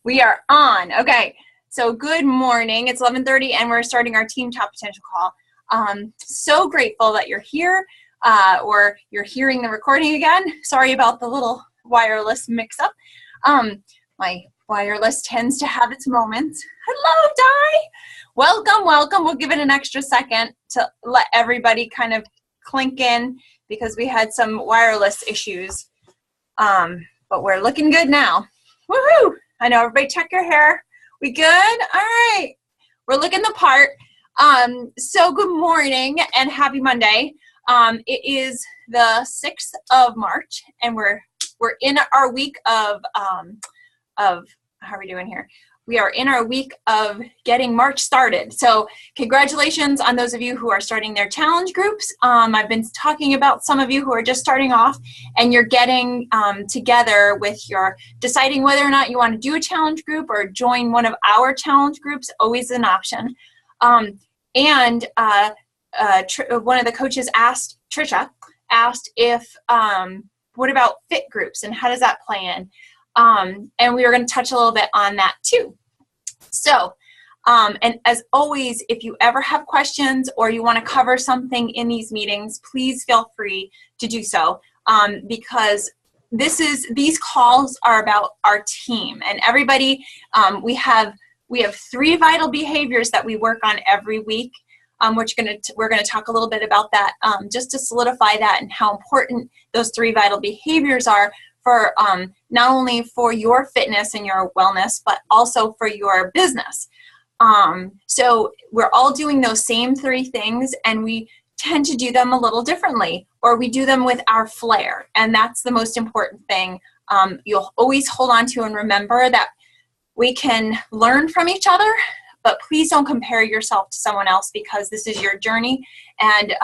We are on. Okay. So good morning. It's 11:30 and we're starting our Team Top Potential call. So grateful that you're here or you're hearing the recording again. Sorry about the little wireless mix-up. My wireless tends to have its moments. Hello, Di. Welcome, welcome. We'll give it an extra second to let everybody kind of clink in because we had some wireless issues. But we're looking good now. Woohoo! I know, everybody check your hair. We good? All right. We're looking the part. So good morning and happy Monday. It is the 6th of March and we're in our week of how are we doing here? We are in our week of getting March started. So congratulations on those of you who are starting their challenge groups. I've been talking about some of you who are just starting off and you're getting together with your deciding whether or not you want to do a challenge group or join one of our challenge groups, always an option. One of the coaches asked, Trisha, if, what about fit groups and how does that play in? And we are going to touch a little bit on that too. So, and as always, if you ever have questions or you want to cover something in these meetings, please feel free to do so, because these calls are about our team and everybody. We have 3 vital behaviors that we work on every week. We're gonna talk a little bit about that, just to solidify that and how important those 3 vital behaviors are for not only for your fitness and your wellness, but also for your business. So we're all doing those same 3 things and we tend to do them a little differently, or we do them with our flair. And that's the most important thing. You'll always hold on to and remember that we can learn from each other, but please don't compare yourself to someone else because this is your journey. And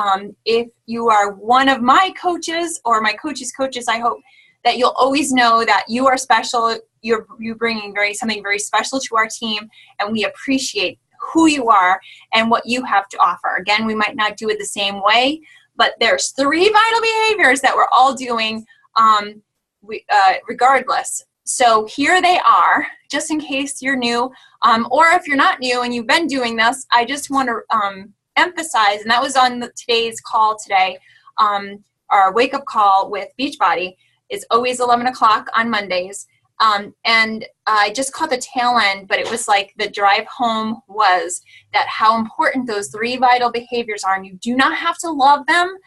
if you are one of my coaches or my coaches' coaches, I hope that you'll always know that you are special. You're bringing something very special to our team, and we appreciate who you are and what you have to offer. Again, we might not do it the same way, but there's 3 vital behaviors that we're all doing regardless. So here they are, just in case you're new, or if you're not new and you've been doing this, I just want to emphasize, and that was on today's call today, our wake-up call with Beachbody. It's always 11 o'clock on Mondays. And I just caught the tail end, but it was like the drive home was that how important those 3 vital behaviors are. And you do not have to love them,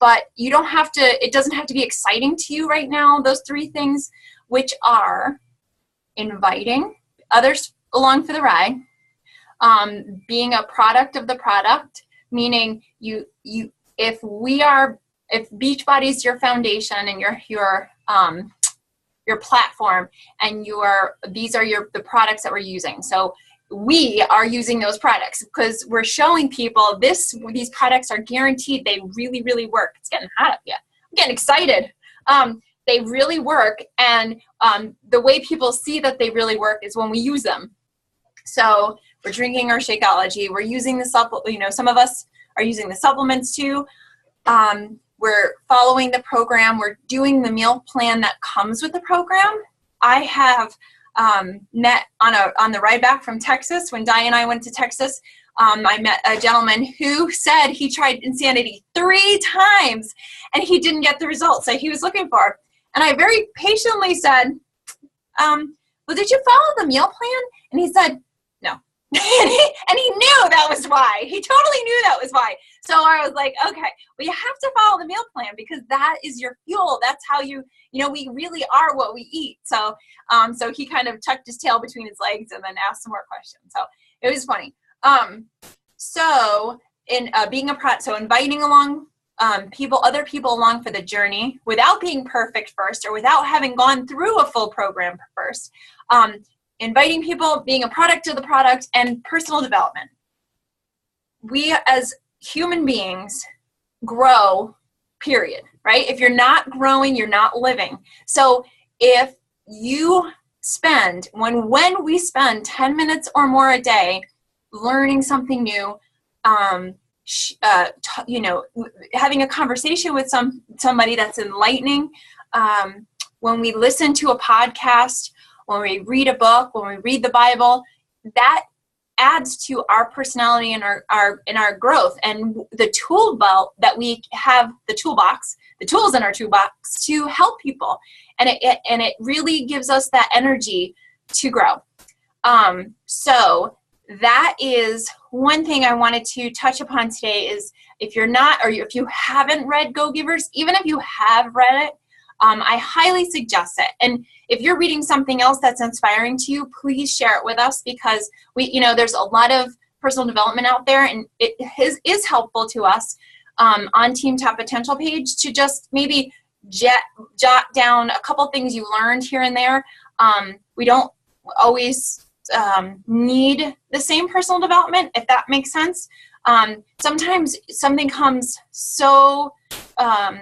but you don't have to, it doesn't have to be exciting to you right now. Those 3 things, which are inviting others along for the ride, being a product of the product, meaning if Beachbody is your foundation and your platform, and these are the products that we're using. So we are using those products because we're showing people these products are guaranteed. They really, really work. It's getting hot up yet. I'm getting excited. They really work, and the way people see that they really work is when we use them. So we're drinking our Shakeology. We're using the supplement. Some of us are using the supplements too. We're following the program. We're doing the meal plan that comes with the program. I have met on the ride back from Texas, when Di and I went to Texas, I met a gentleman who said he tried Insanity 3 times and he didn't get the results that he was looking for. And I very patiently said, well, did you follow the meal plan? And he said, no. and he knew that was why. He totally knew that was why. So I was like, okay, well, you have to follow the meal plan because that is your fuel. That's how we really are what we eat. So he kind of tucked his tail between his legs and then asked some more questions. So it was funny. So inviting along other people along for the journey without being perfect first, or without having gone through a full program first. Inviting people, being a product of the product, and personal development. We as human beings grow, period, right? If you're not growing, you're not living. So if you when we spend 10 minutes or more a day learning something new, having a conversation with somebody that's enlightening, when we listen to a podcast, when we read a book, when we read the Bible, that adds to our personality and our growth, and the tool belt that we have, the toolbox, the tools in our toolbox to help people, and it really gives us that energy to grow. So that is one thing I wanted to touch upon today, is if you're not, or if you haven't read Go Givers, even if you have read it, I highly suggest it. And if you're reading something else that's inspiring to you, please share it with us, because there's a lot of personal development out there, and it is helpful to us on Team Top Potential page to just maybe jot down a couple things you learned here and there. We don't always need the same personal development, if that makes sense. Sometimes something comes so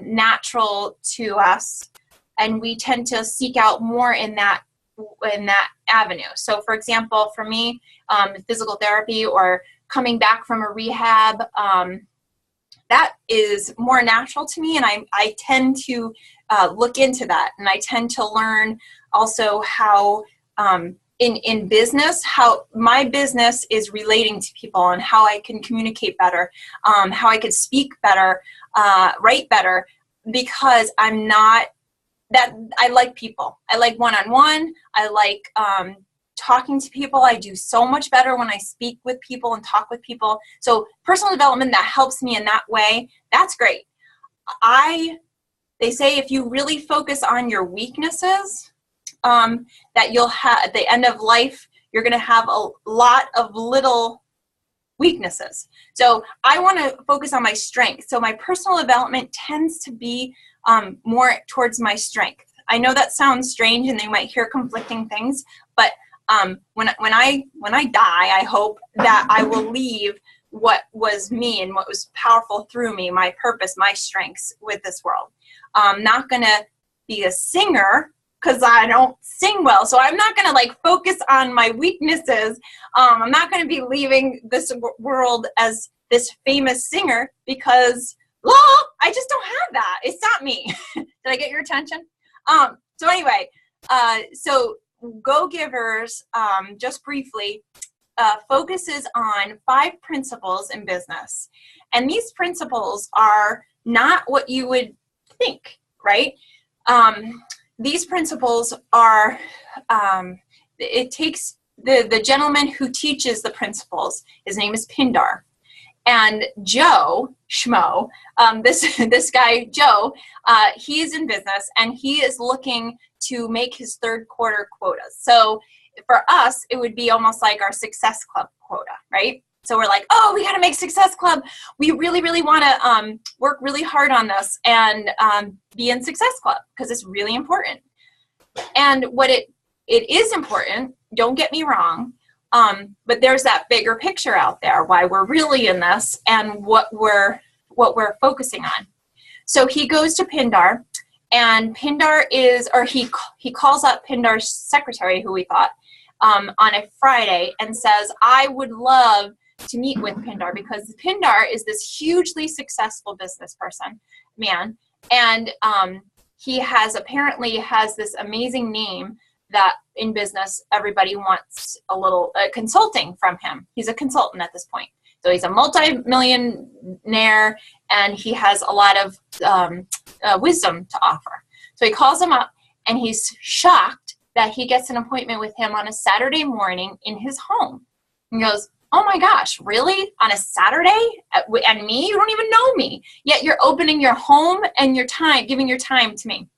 natural to us, and we tend to seek out more in that avenue. So for example, for me, physical therapy or coming back from a rehab, that is more natural to me, and I tend to look into that, and I tend to learn also how in business, how my business is relating to people, and how I can communicate better, how I could speak better, write better, because I'm not that, I like people. I like one-on-one. I like talking to people. I do so much better when I speak with people and talk with people. So personal development that helps me in that way, that's great. They say if you really focus on your weaknesses, that you'll have, at the end of life, you're going to have a lot of little weaknesses. So I want to focus on my strength. So my personal development tends to be more towards my strength. I know that sounds strange, and they might hear conflicting things, but when I die, I hope that I will leave what was me and what was powerful through me, my purpose, my strengths with this world. I'm not going to be a singer, because I don't sing well. So I'm not going to focus on my weaknesses. I'm not going to be leaving this world as this famous singer, because, I just don't have that. It's not me. Did I get your attention? So anyway, so Go Givers, just briefly, focuses on 5 principles in business. And these principles are not what you would think, right? These principles are, it takes the gentleman who teaches the principles, his name is Pindar. And Joe Schmo, this guy, Joe, he is in business, and he is looking to make his 3rd quarter quotas. So for us, it would be almost like our Success Club quota, right? So we're like, oh, we got to make Success Club. We really, really want to work really hard on this and be in Success Club, because it's really important. And what it is important, don't get me wrong, but there's that bigger picture out there, why we're really in this and what we're focusing on. So he goes to Pindar, and Pindar is, or he calls up Pindar's secretary, who we thought, on a Friday, and says, I would love to meet with Pindar, because Pindar is this hugely successful business man, and he apparently has this amazing name that in business everybody wants a little consulting from him. He's a consultant at this point, so he's a multi-millionaire, and he has a lot of wisdom to offer. So he calls him up, and he's shocked that he gets an appointment with him on a Saturday morning in his home. He goes, oh my gosh, really? On a Saturday? And me? You don't even know me. Yet you're opening your home and your time, giving your time to me.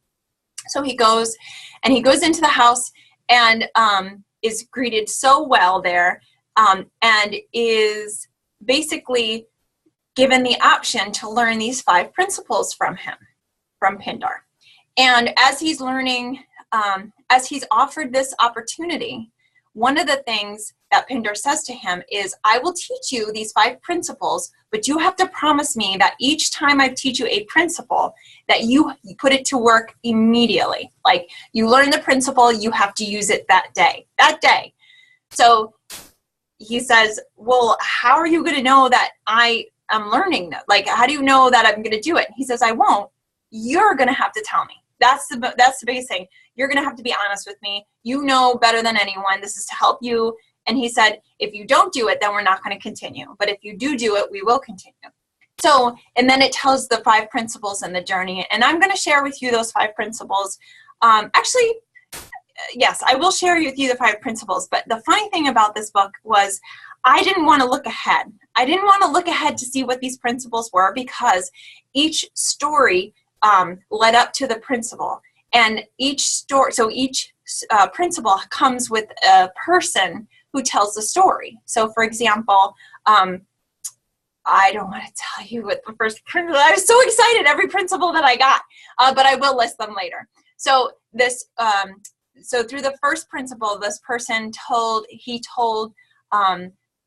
So he goes into the house, and is greeted so well there, and is basically given the option to learn these 5 principles from Pindar. And as he's learning, as he's offered this opportunity, one of the things that Pindar says to him is, I will teach you these 5 principles, but you have to promise me that each time I teach you a principle, that you put it to work immediately. Like, you learn the principle, you have to use it that day. So he says, well, how are you going to know that I am learning that? Like, how do you know that I'm going to do it? He says, I won't. You're going to have to tell me. That's the biggest thing. You're going to have to be honest with me. You know better than anyone. This is to help you. And he said, if you don't do it, then we're not going to continue. But if you do it, we will continue. So, and then it tells the 5 principles in the journey. And I'm going to share with you those 5 principles. Actually, yes, I will share with you the 5 principles. But the funny thing about this book was I didn't want to look ahead. I didn't want to look ahead to see what these principles were, because each story led up to the principle. And each principle comes with a person who tells the story. So, for example, I don't want to tell you what the first principle. I was so excited every principle that I got, but I will list them later. So so through the first principle, this person told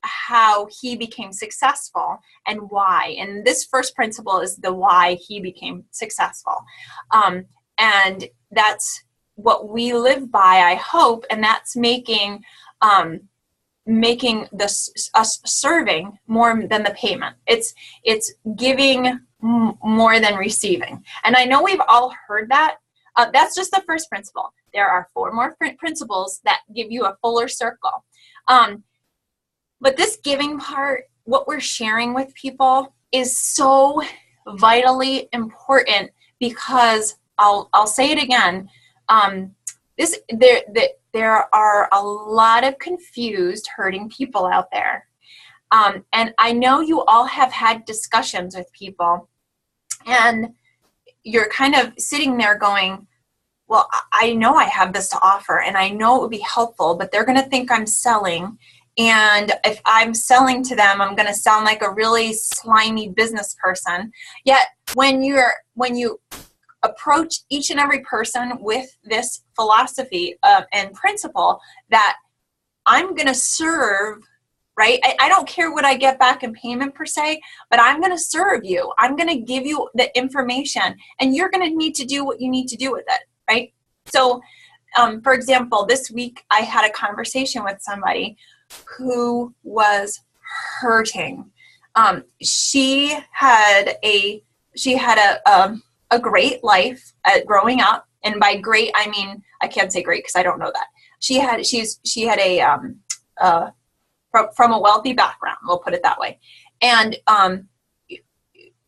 how he became successful and why. And this first principle is the why he became successful, and that's what we live by, I hope, and that's making us serving more than the payment. It's giving more than receiving. And I know we've all heard that. That's just the first principle. There are 4 more principles that give you a fuller circle. But this giving part, what we're sharing with people, is so vitally important, because I'll say it again. There are a lot of confused, hurting people out there. And I know you all have had discussions with people, and you're kind of sitting there going, well, I know I have this to offer, and I know it would be helpful, but they're going to think I'm selling. And if I'm selling to them, I'm going to sound like a really slimy business person. Yet when you approach each and every person with this philosophy and principle that I'm going to serve, right? I don't care what I get back in payment per se, but I'm going to serve you. I'm going to give you the information, and you're going to need to do what you need to do with it, right? So, for example, this week I had a conversation with somebody who was hurting. She had a great life growing up, and by great I mean, I can't say great because I don't know that. She had a from a wealthy background, we'll put it that way. And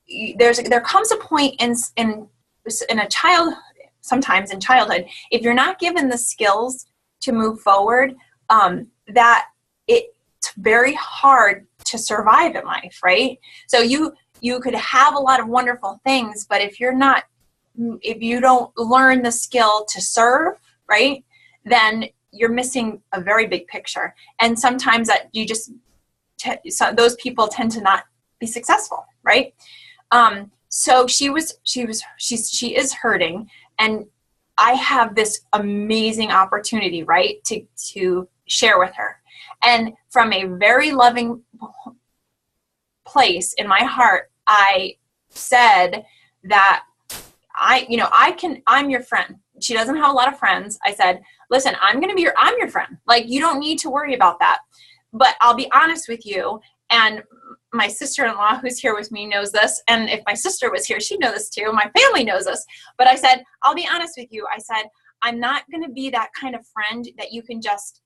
there comes a point in a child, sometimes in childhood, if you're not given the skills to move forward, that it's very hard to survive in life, right? So you could have a lot of wonderful things, but if you don't learn the skill to serve, right, then you're missing a very big picture. And sometimes that those people tend to not be successful, right? So she is hurting, and I have this amazing opportunity, right, to share with her. And from a very loving place in my heart, I said that I'm your friend. She doesn't have a lot of friends. I said, listen, I'm your friend. Like, you don't need to worry about that. But I'll be honest with you, and my sister-in-law who's here with me knows this, and if my sister was here, she'd know this too. My family knows this. But I said, I'll be honest with you. I said, I'm not going to be that kind of friend that you can just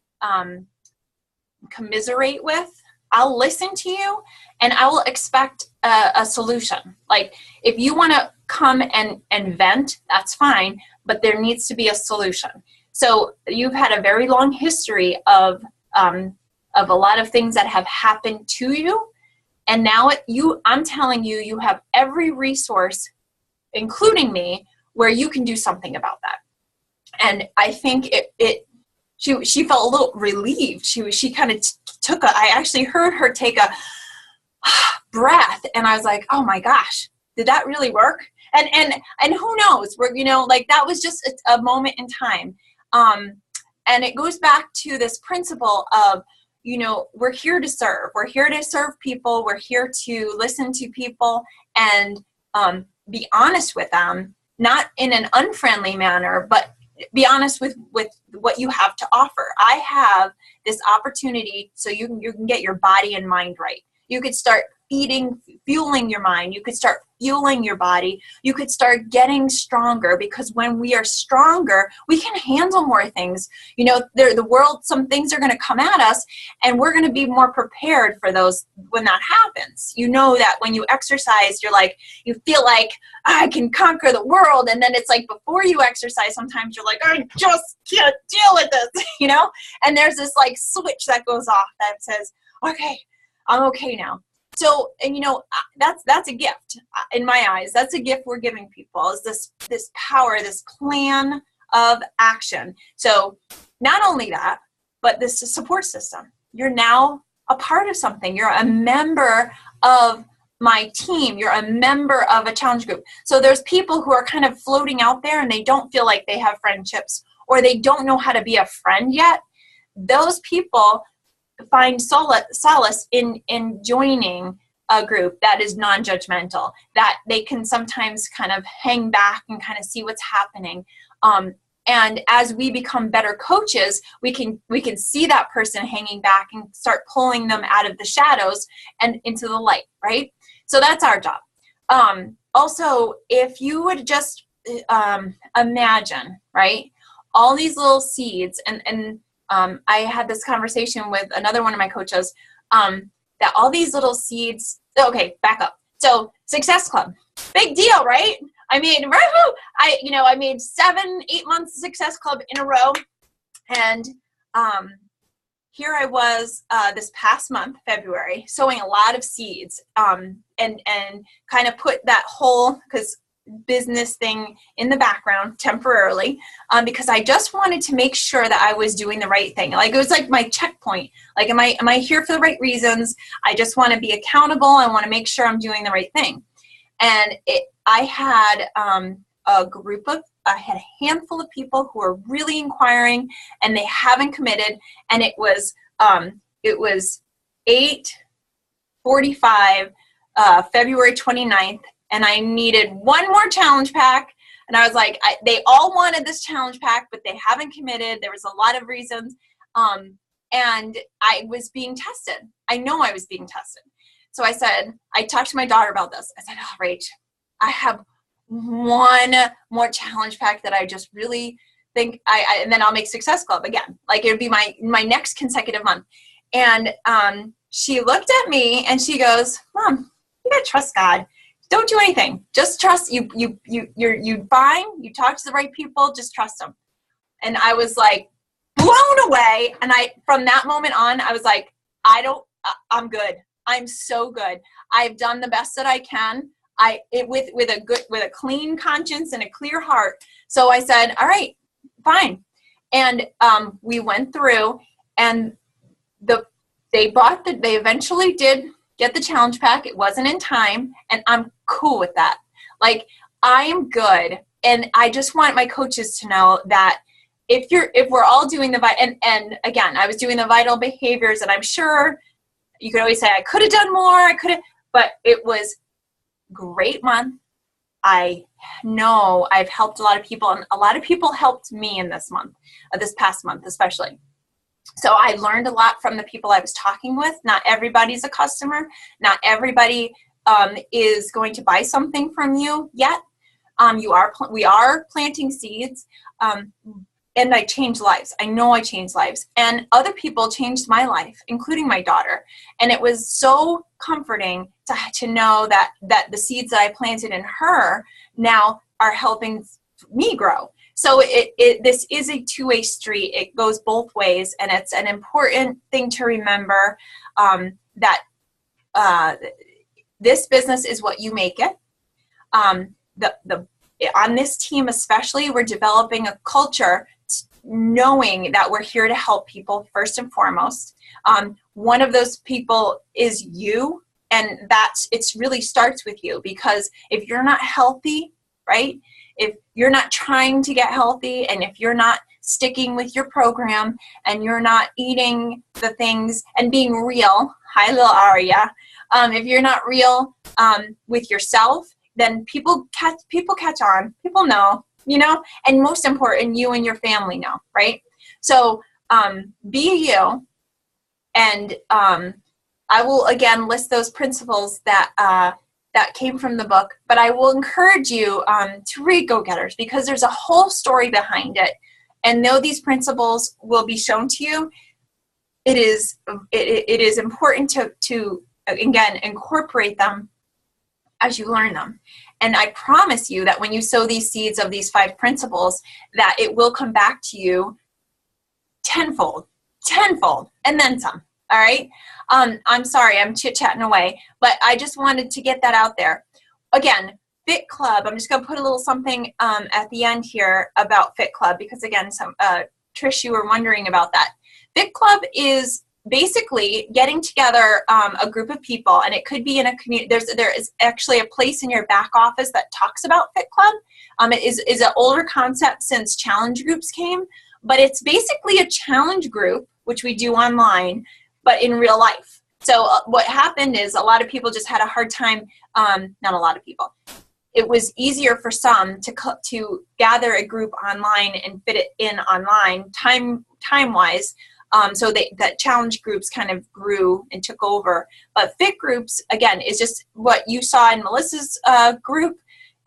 commiserate with. I'll listen to you, and I will expect a solution. Like, if you want to come and vent, that's fine, but there needs to be a solution. So you've had a very long history of a lot of things that have happened to you, and now I'm telling you, you have every resource, including me, where you can do something about that. And I think she felt a little relieved. She kind of I actually heard her take a breath, and I was like, oh my gosh, did that really work? And who knows, that was just a moment in time. And it goes back to this principle of, we're here to serve. We're here to serve people. We're here to listen to people and be honest with them, not in an unfriendly manner, but be honest with what you have to offer. I have this opportunity so you can get your body and mind right. You could start fueling your mind. You could start fueling your body. You could start getting stronger, because when we are stronger, we can handle more things. You know, the world, some things are going to come at us, and we're going to be more prepared for those when that happens. You know that when you exercise, you're like, you feel like I can conquer the world. And then it's like before you exercise, sometimes you're like, I just can't deal with this, you know? And there's this like switch that goes off that says, okay, I'm okay now. So, and you know, that's a gift in my eyes. That's a gift we're giving people, is this power, this plan of action. So not only that, but this support system. You're now a part of something. You're a member of my team. You're a member of a challenge group. So there's people who are kind of floating out there and they don't feel like they have friendships, or they don't know how to be a friend yet. Those people find solace in joining a group that is non-judgmental, that they can sometimes kind of hang back and kind of see what's happening. And as we become better coaches, we can see that person hanging back and start pulling them out of the shadows and into the light, right? So that's our job. Also, if you would just imagine, right, all these little seeds, and I had this conversation with another one of my coaches, that all these little seeds, okay, back up. So Success Club, big deal, right? I mean, I made 7-8 months of Success Club in a row. And here I was this past month, February, sowing a lot of seeds, and kind of put that whole business thing in the background temporarily, because I just wanted to make sure that I was doing the right thing. Like, it was like my checkpoint. Like, am I here for the right reasons? I just want to be accountable. I want to make sure I'm doing the right thing. And I had a handful of people who were really inquiring, and they haven't committed. And it was 8:45, February 29th. And I needed one more challenge pack. And I was like, they all wanted this challenge pack, but they haven't committed. There was a lot of reasons. And I was being tested. I know I was being tested. So I talked to my daughter about this. I said, oh, Rach, I have one more challenge pack that I just really think and then I'll make Success Club again. Like, it would be my next consecutive month. And she looked at me and she goes, Mom, you gotta trust God. Don't do anything. Just trust. You're fine. You talk to the right people. Just trust them. And I was like blown away. And from that moment on, I was like, I'm good. I'm so good. I've done the best that I can. With a clean conscience and a clear heart. So I said, all right, fine. And we went through, and they eventually did get the challenge pack. It wasn't in time, and I'm cool with that. Like, I am good. And I just want my coaches to know that if we're all doing and again, I was doing the vital behaviors, and I'm sure you could always say I could have done more, but it was great month. I know I've helped a lot of people, and a lot of people helped me in this past month, especially. So I learned a lot from the people I was talking with. Not everybody's a customer. Not everybody is going to buy something from you yet. We are planting seeds, and I changed lives. I know I changed lives, and other people changed my life, including my daughter. And it was so comforting to know that the seeds that I planted in her now are helping me grow. So this is a two-way street. It goes both ways, and it's an important thing to remember, that this business is what you make it. On this team especially, we're developing a culture knowing that we're here to help people first and foremost. One of those people is you, and it really starts with you, because if you're not healthy, right? If you're not trying to get healthy, and if you're not sticking with your program, and you're not eating the things and being real, hi little Aria, if you're not real with yourself, then people catch on. People know, and most important, you and your family know, right? So be you, and I will again list those principles that that came from the book, but I will encourage you to read Go-Getters, because there's a whole story behind it. And though these principles will be shown to you, it is important to again incorporate them as you learn them. And I promise you that when you sow these seeds of these 5 principles, that it will come back to you tenfold, and then some. All right. I'm sorry, I'm chit-chatting away, but I just wanted to get that out there. Again, Fit Club, I'm just going to put a little something at the end here about Fit Club, because again, Trish, you were wondering about that. Fit Club is basically getting together a group of people, and it could be in a community. There is actually a place in your back office that talks about Fit Club. It is an older concept since challenge groups came, but it's basically a challenge group, which we do online, but in real life. So what happened is a lot of people just had a hard time, not a lot of people. It was easier for some to gather a group online and fit it in online time-wise. So that challenge groups kind of grew and took over. But fit groups, again, is just what you saw in Melissa's group,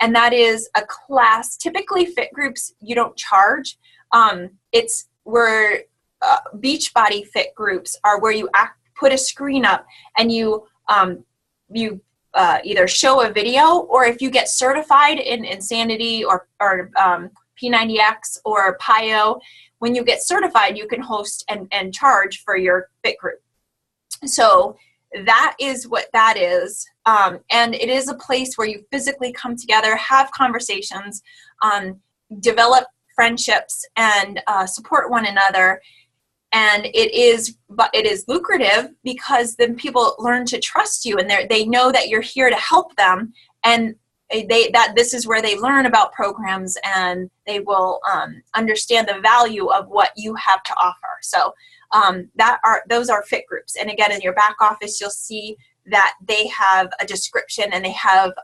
and that is a class. Typically, fit groups, you don't charge. It's where Beachbody fit groups are where you put a screen up and you either show a video, or if you get certified in Insanity or P90X or PIO, when you get certified, you can host and charge for your fit group. So that is what that is. And it is a place where you physically come together, have conversations, develop friendships, and support one another. And it is lucrative, because then people learn to trust you, and they know that you're here to help them, and that this is where they learn about programs, and they will understand the value of what you have to offer. So those are fit groups. And again, in your back office, you'll see that they have a description, and they have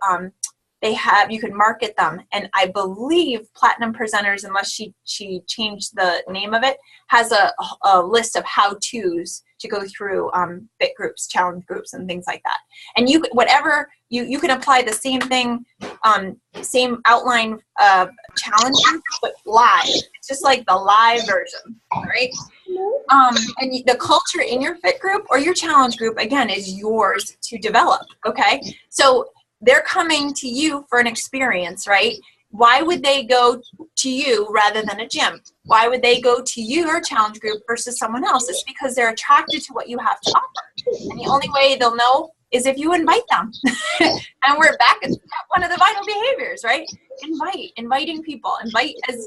you can market them. And I believe Platinum Presenters, unless she changed the name of it, has a list of how-tos to go through fit groups, challenge groups, and things like that. And you can apply the same thing, same outline of challenge group, but live. It's just like the live version, right? And the culture in your fit group or your challenge group, again, is yours to develop, okay? So they're coming to you for an experience, right? Why would they go to you rather than a gym? Why would they go to your challenge group versus someone else? It's because they're attracted to what you have to offer. And the only way they'll know is if you invite them. And we're back at one of the vital behaviors, right? Inviting people. Invite as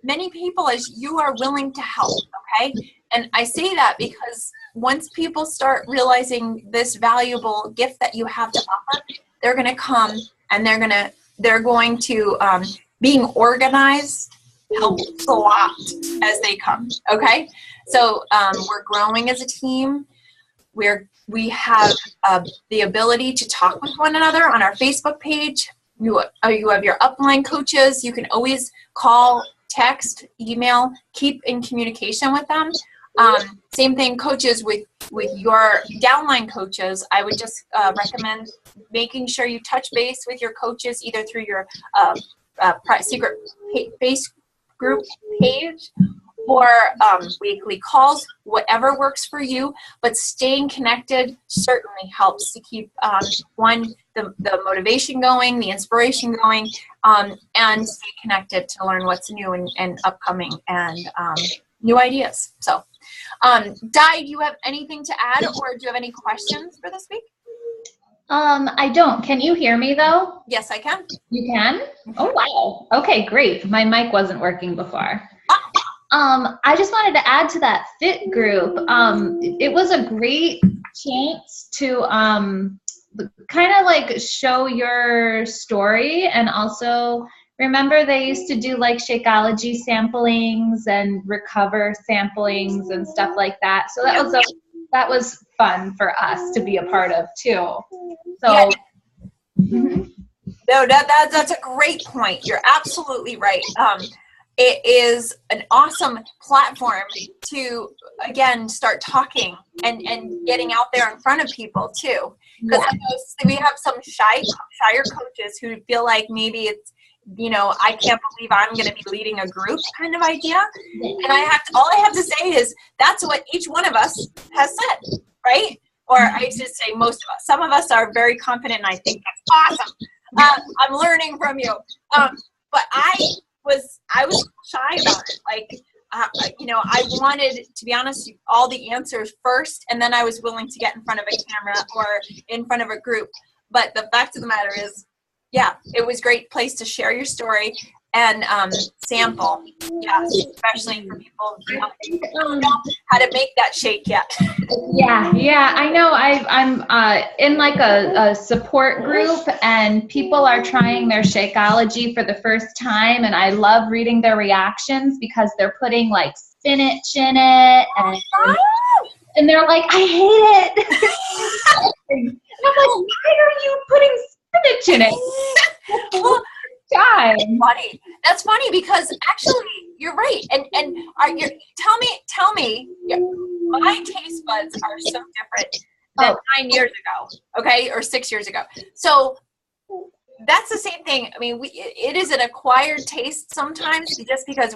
many people as you are willing to help, okay? And I say that because once people start realizing this valuable gift that you have to offer, they're going to come, and they're going to being organized helps a lot as they come. Okay, so we're growing as a team. We have the ability to talk with one another on our Facebook page. You have your upline coaches. You can always call, text, email, keep in communication with them. Same thing, coaches with your downline coaches. I would just recommend making sure you touch base with your coaches either through your secret Facebook group page or weekly calls, whatever works for you. But staying connected certainly helps to keep the motivation going, the inspiration going, and stay connected to learn what's new and upcoming and new ideas. So. Di, do you have anything to add, or do you have any questions for this week? I don't. Can you hear me though? Yes, I can. You can? Oh, wow. Okay, great. My mic wasn't working before. I just wanted to add to that fit group. It was a great chance to kind of like show your story, and also remember they used to do like Shakeology samplings and Recover samplings and stuff like that. So that was fun for us to be a part of too. So yeah. No, that's a great point. You're absolutely right. it is an awesome platform to, again, start talking and getting out there in front of people too. Because I know we have some shyer coaches who feel like maybe it's, I can't believe I'm going to be leading a group kind of idea. And all I have to say is that's what each one of us has said, right? Or I should say most of us. Some of us are very confident, and I think that's awesome. I'm learning from you. But I was shy about it. Like, I wanted, to be honest, all the answers first, and then I was willing to get in front of a camera or in front of a group. But the fact of the matter is, yeah, it was a great place to share your story and sample. Yes, especially for people who don't know how to make that shake yet. Yeah, I know. I'm in like a support group, and people are trying their Shakeology for the first time, and I love reading their reactions because they're putting like spinach in it, and they're like, I hate it. And I'm like, why are you putting spinach in it? That's funny because actually you're right. And tell me, my taste buds are so different than 9 years ago, okay, or 6 years ago. So that's the same thing. I mean, it is an acquired taste sometimes, just because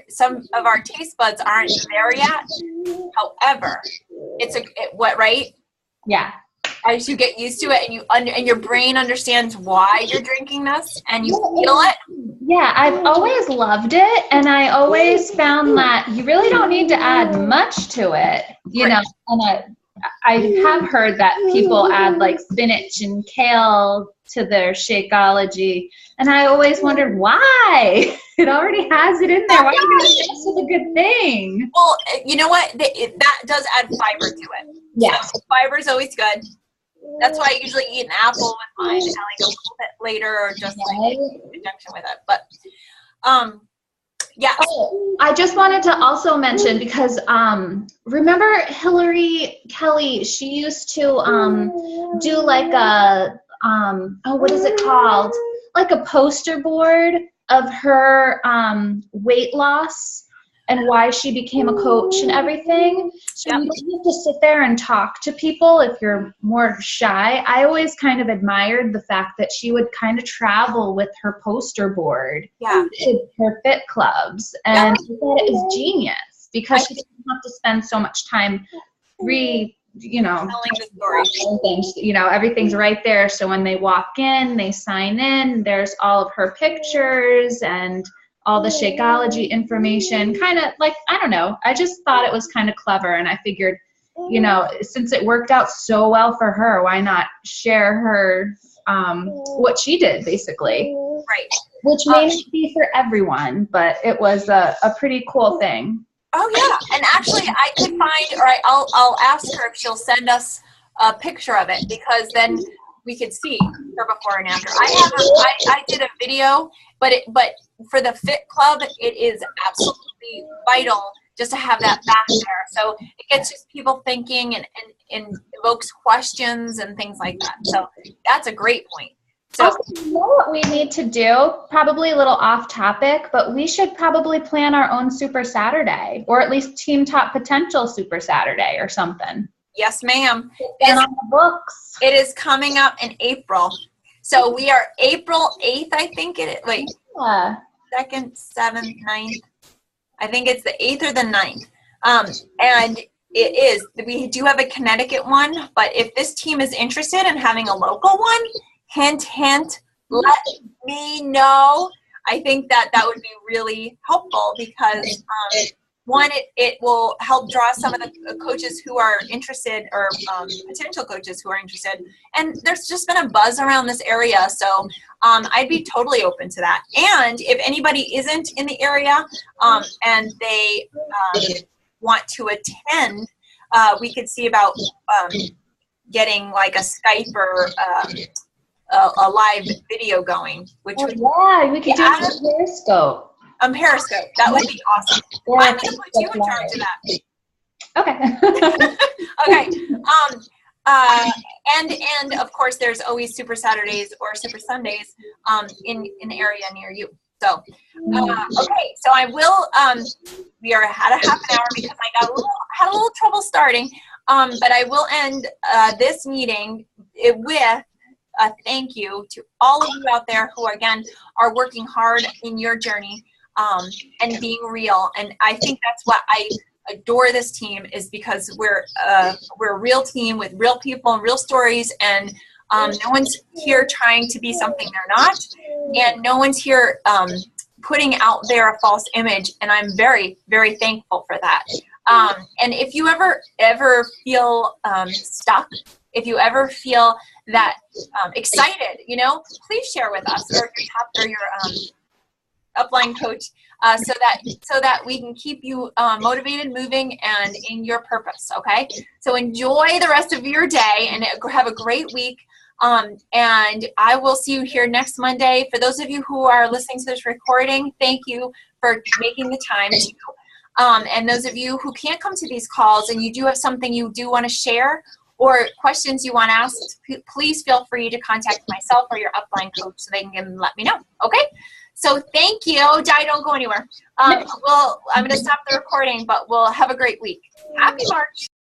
some of our taste buds aren't there yet. However, right? Yeah. As you get used to it and your brain understands why you're drinking this and you feel it. Yeah, I've always loved it, and I always found that you really don't need to add much to it, know. And I have heard that people add like spinach and kale to their Shakeology, and I always wondered why. It already has it in there. Why are you going to mess with a good thing? Well, you know what? That does add fiber to it. Yeah, so fiber is always good. That's why I usually eat an apple with mine, and like a little bit later, or just like in conjunction with it. But, yeah. Oh, I just wanted to also mention, because remember Hillary Kelly? She used to do like a what is it called? Like a poster board of her weight loss and why she became a coach and everything. So you don't have to sit there and talk to people if you're more shy. I always kind of admired the fact that she would kind of travel with her poster board to her fit clubs. And I thought it was genius because she didn't have to spend so much time telling the story. Things, everything's right there. So when they walk in, they sign in, there's all of her pictures and all the Shakeology information, kind of like, I don't know, I just thought it was kind of clever, and I figured, since it worked out so well for her, why not share her, what she did, basically. Right. Which may not be for everyone, but it was a pretty cool thing. Oh, yeah, and actually I could find, or I'll ask her if she'll send us a picture of it, because then we could see her before and after. I did a video, but for the Fit Club, it is absolutely vital just to have that back there. So it gets just people thinking and evokes questions and things like that. So that's a great point. So, also, you know what we need to do? Probably a little off topic, but we should probably plan our own Super Saturday, or at least Team Top Potential Super Saturday or something. Yes, ma'am. And on the books. It is coming up in April. So we are April 8th, I think it is. Wait. Yeah. 2nd, 7th, 9th. I think it's the 8th or the 9th. And it is. We do have a Connecticut one, but if this team is interested in having a local one, hint, hint, let me know. I think that would be really helpful because, one, it will help draw some of the coaches who are interested, or potential coaches who are interested. And there's just been a buzz around this area, so I'd be totally open to that. And if anybody isn't in the area and they want to attend, we could see about getting like a Skype or a live video going. Which we could do a Periscope. Periscope. That would be awesome. Yeah, I'm going to put you in charge of that. Okay. Okay. And of course, there's always Super Saturdays or Super Sundays in the area near you. So, okay, so I will, we are at a half an hour because I had a little trouble starting, but I will end this meeting with a thank you to all of you out there who, again, are working hard in your journey and being real. And I think that's what I adore this team, is because we're a real team with real people and real stories, and no one's here trying to be something they're not, and no one's here putting out there a false image, and I'm very, very thankful for that. And if you ever feel stuck, if you ever feel that excited, please share with us or your upline coach, so that we can keep you motivated, moving, and in your purpose. Okay, so enjoy the rest of your day and have a great week. And I will see you here next Monday. For those of you who are listening to this recording, thank you for making the time to. And those of you who can't come to these calls and you do have something you do want to share or questions you want asked, please feel free to contact myself or your upline coach so they can let me know. Okay? So thank you. Di, don't go anywhere. I'm going to stop the recording, but we'll have a great week. Happy March.